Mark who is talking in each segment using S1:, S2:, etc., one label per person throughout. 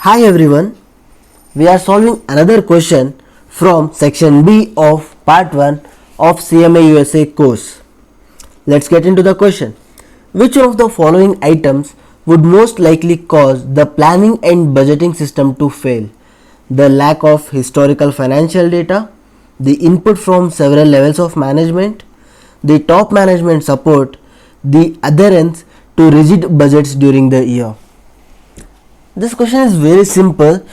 S1: Hi everyone, we are solving another question from section B of part 1 of CMA USA course. Let's get into the question. Which one of the following items would most likely cause the planning and budgeting system to fail? The lack of historical financial data, the input from several levels of management, the top management support, the adherence to rigid budgets during the year. This question is very simple.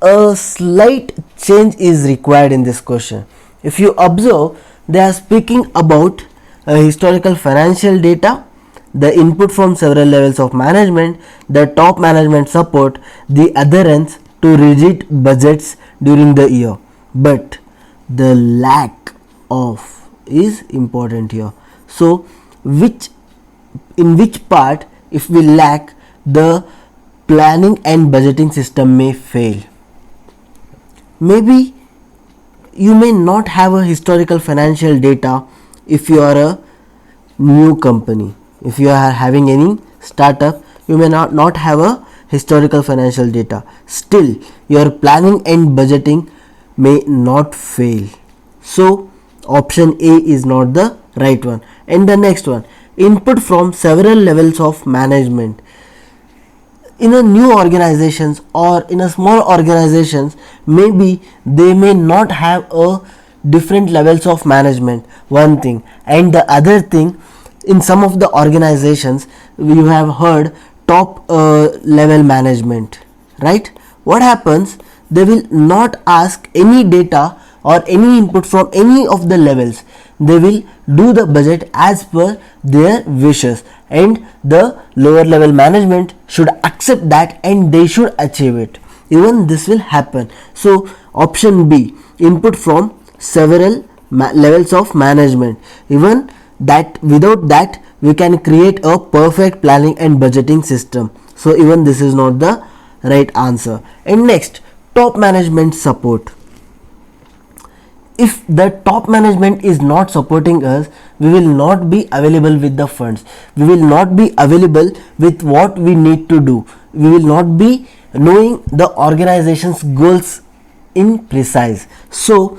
S1: A slight change is required in this question. If you observe, they are speaking about historical financial data, the input from several levels of management, the top management support, the adherence to rigid budgets during the year. But the lack of is important here. So, in which part, if we lack, the planning and budgeting system may fail. Maybe you may not have a historical financial data if you are a new company. If you are having any startup, you may not have a historical financial data. Still, your planning and budgeting may not fail. So, option A is not the right one. And the next one, input from several levels of management. In a new organizations or in a small organizations, maybe they may not have a different levels of management, one thing, and the other thing, in some of the organizations you have heard top level management, right? What happens, they will not ask any data or any input from any of the levels. They will do the budget as per their wishes, and the lower level management should accept that and they should achieve it. Even this will happen. So option B, input from several levels of management. Even that, without that we can create a perfect planning and budgeting system. So even this is not the right answer. And next, top management support. If the top management is not supporting us, we will not be available with the funds, we will not be available with what we need to do, we will not be knowing the organization's goals in precise. So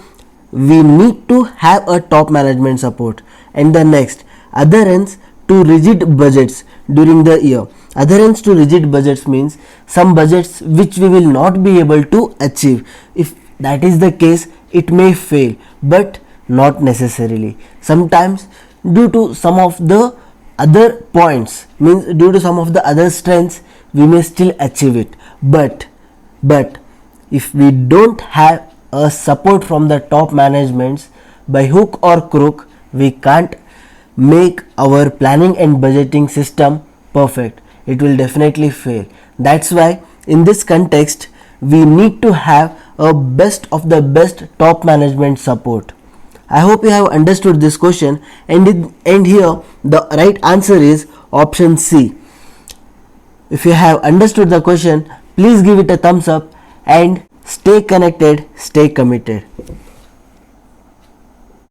S1: we need to have a top management support. And the next, adherence to rigid budgets during the year. Adherence to rigid budgets means some budgets which we will not be able to achieve. If that is the case, it may fail, but not necessarily. Sometimes due to some of the other points, means due to some of the other strengths, we may still achieve it. But if we don't have a support from the top managements, by hook or crook we can't make our planning and budgeting system perfect. It will definitely fail. That's why in this context we need to have a best of the best top management support. I hope you have understood this question, and here the right answer is option C. If you have understood the question, please give it a thumbs up and stay connected, stay committed.